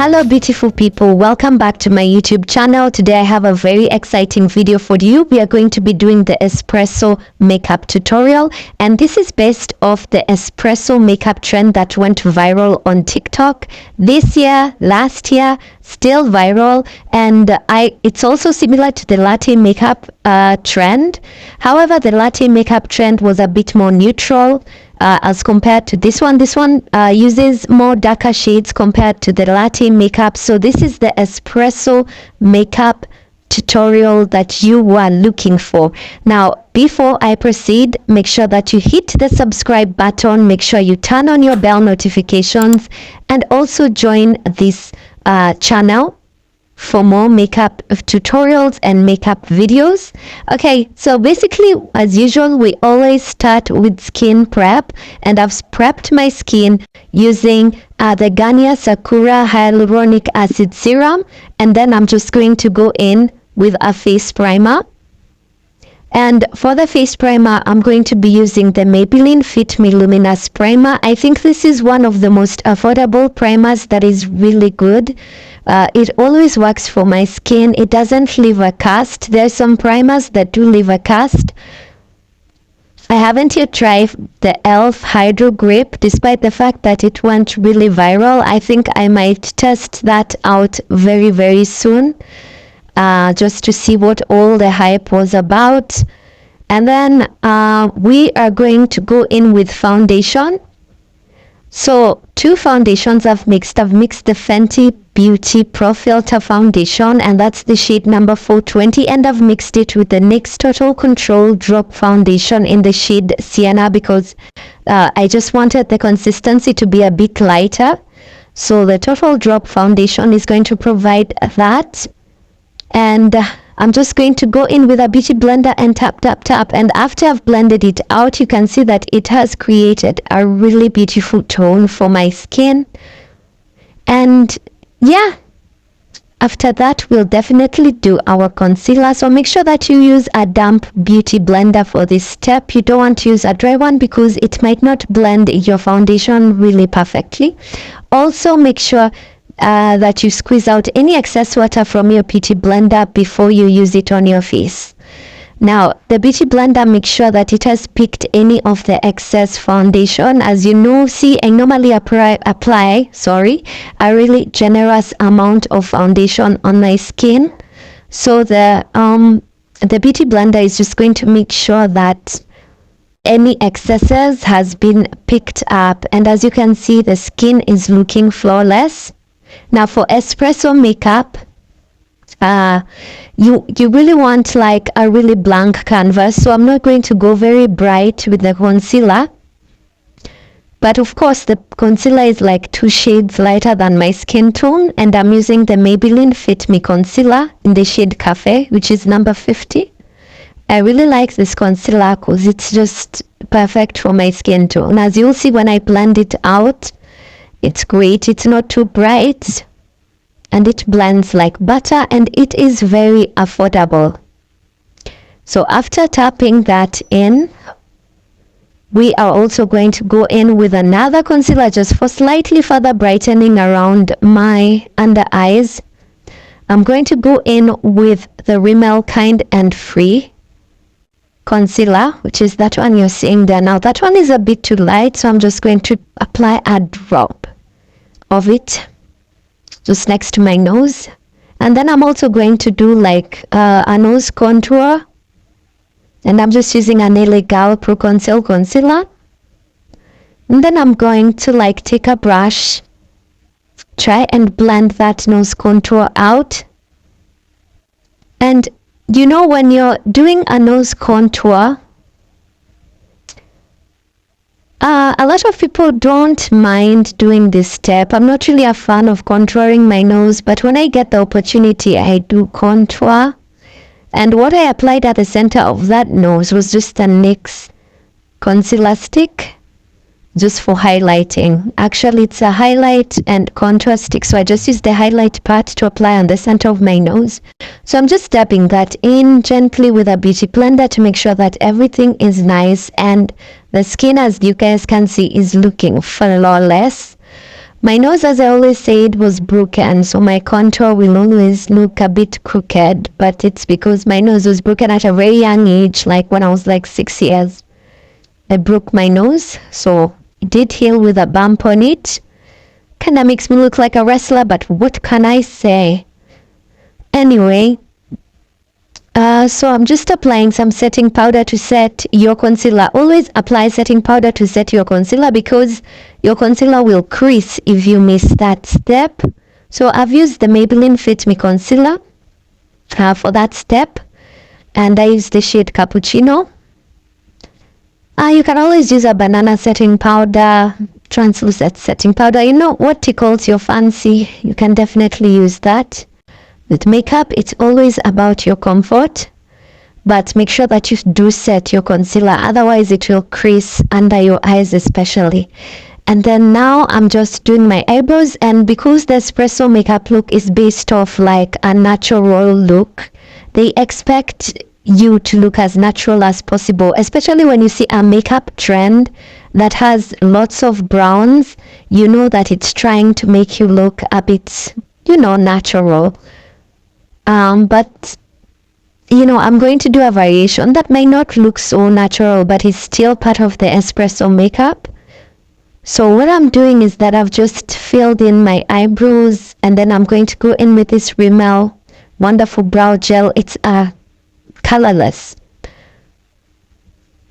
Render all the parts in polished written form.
Hello beautiful people, welcome back to my YouTube channel. Today I have a very exciting video for you. We are going to be doing the espresso makeup tutorial, and this is based off the espresso makeup trend that went viral on TikTok this year, last year, still viral, and it's also similar to the latte makeup trend. However, the latte makeup trend was a bit more neutral as compared to this one. This one uses more darker shades compared to the latte makeup. So this is the espresso makeup tutorial that you were looking for. Now, before I proceed, make sure that you hit the subscribe button, make sure you turn on your bell notifications, and also join this channel for more makeup tutorials and makeup videos. Okay, so basically, as usual, we always start with skin prep, and I've prepped my skin using the Garnier Sakura Hyaluronic Acid Serum, and then I'm just going to go in with a face primer. And for the face primer, I'm going to be using the Maybelline Fit Me Luminous Primer. I think this is one of the most affordable primers that is really good. It always works for my skin. It doesn't leave a cast. There's some primers that do leave a cast. I haven't yet tried the e.l.f. Hydro Grip, despite the fact that it went really viral. I think I might test that out very, very soon. Just to see what all the hype was about. And then we are going to go in with foundation. So two foundations I've mixed the Fenty Beauty Pro Filter foundation, and that's the shade number 420, and I've mixed it with the NYX Total Control Drop foundation in the shade Sienna, because I just wanted the consistency to be a bit lighter. So the Total Drop foundation is going to provide that. And I'm just going to go in with a beauty blender and tap. And after I've blended it out, you can see that it has created a really beautiful tone for my skin. And yeah, after that, we'll definitely do our concealer. So make sure that you use a damp beauty blender for this step. You don't want to use a dry one because it might not blend your foundation really perfectly. Also, make sure that you squeeze out any excess water from your beauty blender before you use it on your face. Now, the beauty blender, make sure that it has picked any of the excess foundation. As you know, see, I normally apply a really generous amount of foundation on my skin. So the beauty blender is just going to make sure that any excesses has been picked up. And as you can see, the skin is looking flawless. Now for espresso makeup, you really want like a really blank canvas, so I'm not going to go very bright with the concealer. But of course the concealer is like 2 shades lighter than my skin tone, and I'm using the Maybelline Fit Me concealer in the shade Cafe, which is number 50. I really like this concealer because it's just perfect for my skin tone. As you'll see when I blend it out, it's great. It's not too bright, and it blends like butter, and it is very affordable. So after tapping that in, we are also going to go in with another concealer just for slightly further brightening around my under eyes. I'm going to go in with the Rimmel Kind and Free concealer, which is that one you're seeing there. Now that one is a bit too light, so I'm just going to apply a drop of it just next to my nose. And then I'm also going to do like a nose contour, and I'm just using an LA Girl Pro Conceal concealer. And then I'm going to like take a brush, try and blend that nose contour out. And you know, when you're doing a nose contour, a lot of people don't mind doing this step. I'm not really a fan of contouring my nose, but when I get the opportunity, I do contour. And what I applied at the center of that nose was just a NYX concealer stick, just for highlighting. Actually, it's a highlight and contour stick, so I just use the highlight part to apply on the center of my nose. So I'm just dabbing that in gently with a beauty blender to make sure that everything is nice, and the skin, as you guys can see, is looking flawless. My nose, as I always said, was broken, so my contour will always look a bit crooked, but it's because my nose was broken at a very young age, like when I was like 6 years. I broke my nose, so it did heal with a bump on it. Kinda makes me look like a wrestler, but what can I say? Anyway, so I'm just applying some setting powder to set your concealer. Always apply setting powder to set your concealer because your concealer will crease if you miss that step. So I've used the Maybelline Fit Me Concealer for that step, and I used the shade Cappuccino. You can always use a banana setting powder, translucent setting powder. You know what tickles your fancy, you can definitely use that. With makeup, it's always about your comfort, but make sure that you do set your concealer, otherwise it will crease under your eyes especially. And then now I'm just doing my eyebrows, and because the Espresso makeup look is based off like a natural look, they expect you to look as natural as possible, especially when you see a makeup trend that has lots of browns. You know that it's trying to make you look a bit, natural. But I'm going to do a variation that might not look so natural, but it's still part of the Espresso makeup. So what I'm doing is that I've just filled in my eyebrows, and then I'm going to go in with this Rimmel wonderful brow gel. It's a colorless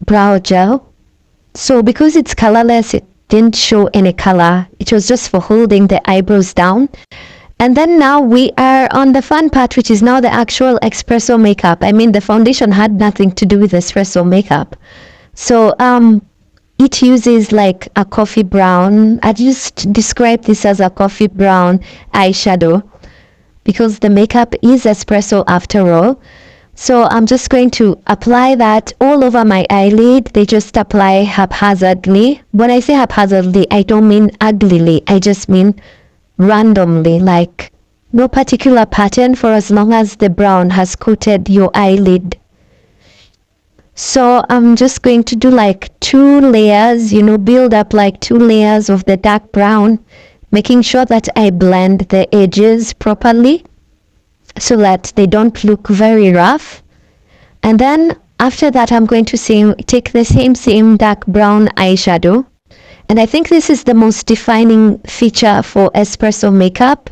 brow gel. So because it's colorless, it didn't show any color. It was just for holding the eyebrows down. And then now we are on the fun part, which is now the actual Espresso makeup. I mean, the foundation had nothing to do with Espresso makeup. So it uses like a coffee brown. I just describe this as a coffee brown eyeshadow because the makeup is Espresso after all. So I'm just going to apply that all over my eyelid. They just apply haphazardly. When I say haphazardly, I don't mean uglily. I just mean randomly, like no particular pattern for as long as the brown has coated your eyelid. So I'm just going to do like 2 layers, build up like 2 layers of the dark brown, making sure that I blend the edges properly so that they don't look very rough. And then after that, I'm going to take the same dark brown eyeshadow. And I think this is the most defining feature for Espresso makeup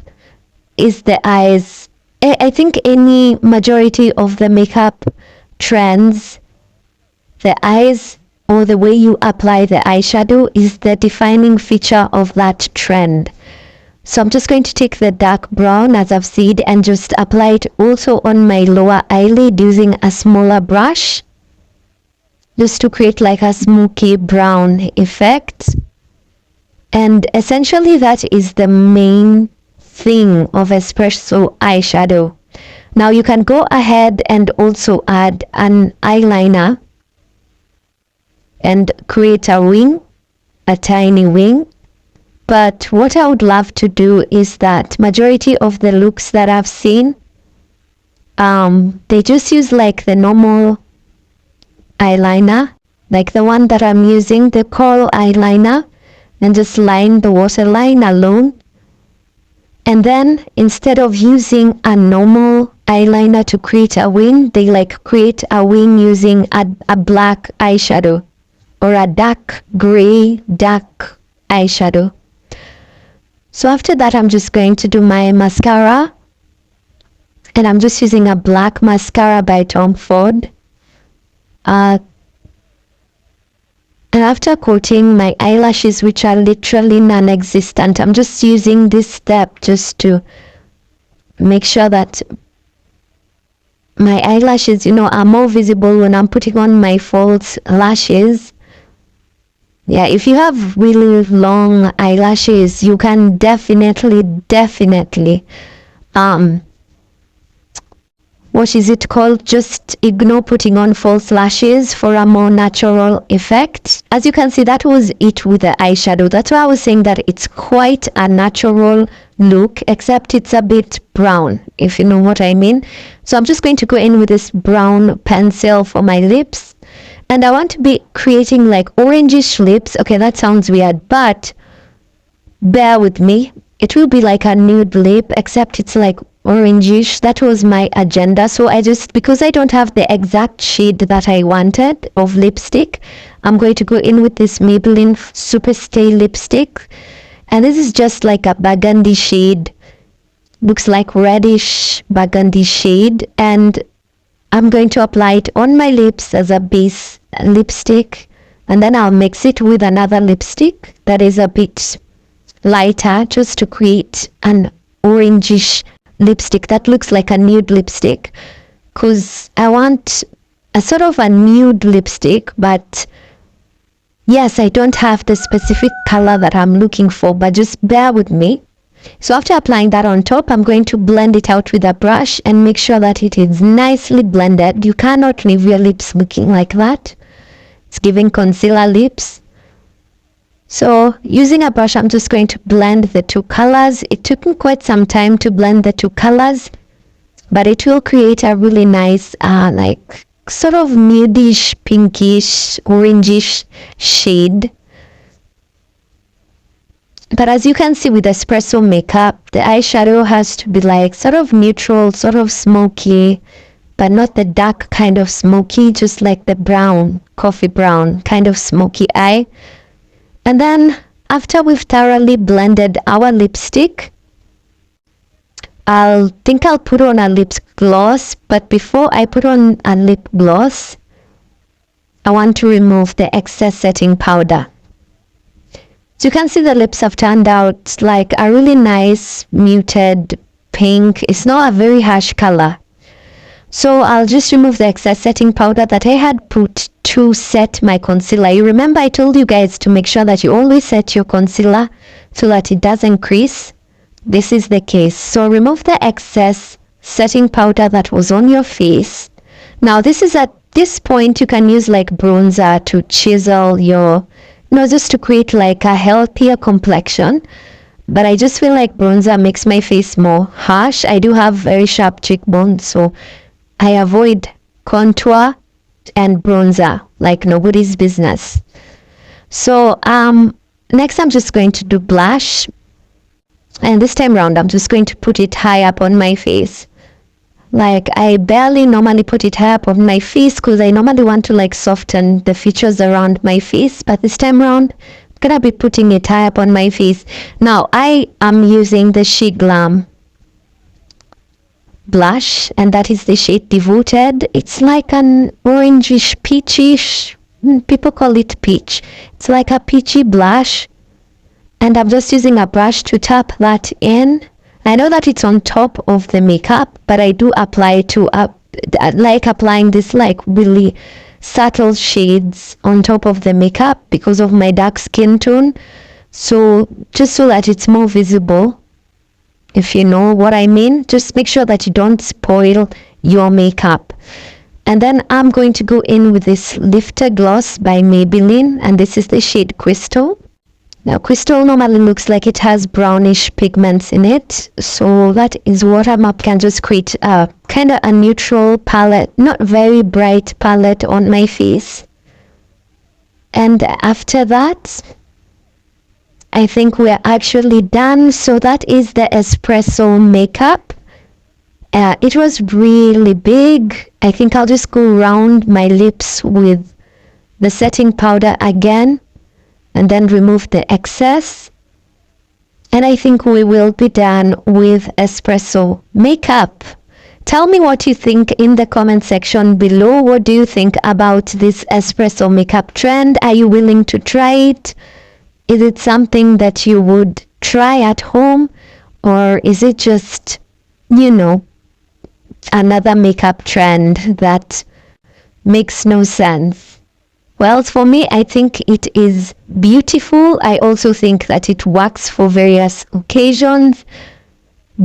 is the eyes. I think any majority of the makeup trends, the eyes or the way you apply the eyeshadow is the defining feature of that trend. So I'm just going to take the dark brown, as I've said, and just apply it also on my lower eyelid using a smaller brush, just to create like a smoky brown effect. And essentially that is the main thing of Espresso eyeshadow. Now you can go ahead and also add an eyeliner and create a wing, a tiny wing. But what I would love to do is that majority of the looks that I've seen, they just use like the normal eyeliner, like the one that I'm using, the coral eyeliner, and just line the waterline alone. And then instead of using a normal eyeliner to create a wing, they like create a wing using a black eyeshadow or a dark gray, dark eyeshadow. So after that, I'm just going to do my mascara, and I'm just using a black mascara by Tom Ford. And after coating my eyelashes, which are literally non-existent, I'm just using this step just to make sure that my eyelashes, are more visible when I'm putting on my false lashes. Yeah, if you have really long eyelashes, you can definitely, what is it called? Just ignore putting on false lashes for a more natural effect. As you can see, that was it with the eyeshadow. That's why I was saying that it's quite a natural look, except it's a bit brown, if you know what I mean. So I'm just going to go in with this brown pencil for my lips. And I want to be creating like orangish lips. Okay, that sounds weird, but bear with me. It will be like a nude lip, except it's like orangish. That was my agenda. So because I don't have the exact shade that I wanted of lipstick, I'm going to go in with this Maybelline Superstay lipstick. And this is just like a burgundy shade. Looks like reddish burgundy shade. And I'm going to apply it on my lips as a base lipstick. And then I'll mix it with another lipstick that is a bit lighter, just to create an orangish lipstick that looks like a nude lipstick. Because I want a sort of a nude lipstick, but yes, I don't have the specific color that I'm looking for, but just bear with me. So after applying that on top, I'm going to blend it out with a brush and make sure that it is nicely blended. You cannot leave your lips looking like that. It's giving concealer lips. So using a brush, I'm just going to blend the two colors. It took me quite some time to blend the two colors, but it will create a really nice, like sort of nudish, pinkish, orangish shade. But as you can see with Espresso makeup, the eyeshadow has to be like sort of neutral, sort of smoky, but not the dark kind of smoky, just like the brown, coffee brown kind of smoky eye. And then after we've thoroughly blended our lipstick, I'll put on a lip gloss. But before I put on a lip gloss, I want to remove the excess setting powder. So you can see the lips have turned out like a really nice muted pink. It's not a very harsh color. So I'll just remove the excess setting powder that I had put to set my concealer. You remember I told you guys to make sure that you always set your concealer so that it doesn't crease. This is the case. So remove the excess setting powder that was on your face. Now at this point you can use like bronzer to chisel your, just to create like a healthier complexion. But I just feel like bronzer makes my face more harsh. I do have very sharp cheekbones, so I avoid contour and bronzer like nobody's business. So next I'm just going to do blush, and this time around I'm just going to put it high up on my face. Like I barely normally put it high up on my face because I normally want to like soften the features around my face, but this time around I'm gonna be putting it high up on my face. Now I am using the She Glam blush, and that is the shade Devoted. It's like an orangish peachish, people call it peach. It's like a peachy blush, and I'm just using a brush to tap that in. I know that it's on top of the makeup, but I do apply to like applying this like really subtle shades on top of the makeup because of my dark skin tone, so just so that it's more visible. If you know what I mean, just make sure that you don't spoil your makeup. And then I'm going to go in with this Lifter Gloss by Maybelline, and this is the shade Crystal. Now Crystal normally looks like it has brownish pigments in it, so that is what I'm up. Can just create a kind of a neutral palette, not very bright palette on my face. And after that, I think we're actually done. So that is the Espresso makeup. It was really big. I think I'll just go around my lips with the setting powder again and then remove the excess. And I think we will be done with Espresso makeup. Tell me what you think in the comment section below. What do you think about this Espresso makeup trend? Are you willing to try it? Is it something that you would try at home, or is it just, another makeup trend that makes no sense? Well, for me, I think it is beautiful. I also think that it works for various occasions,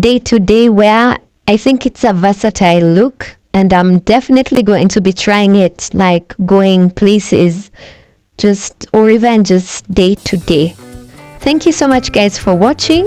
day-to-day wear. I think it's a versatile look, and I'm definitely going to be trying it, like going places, or even just day to day. Thank you so much guys for watching.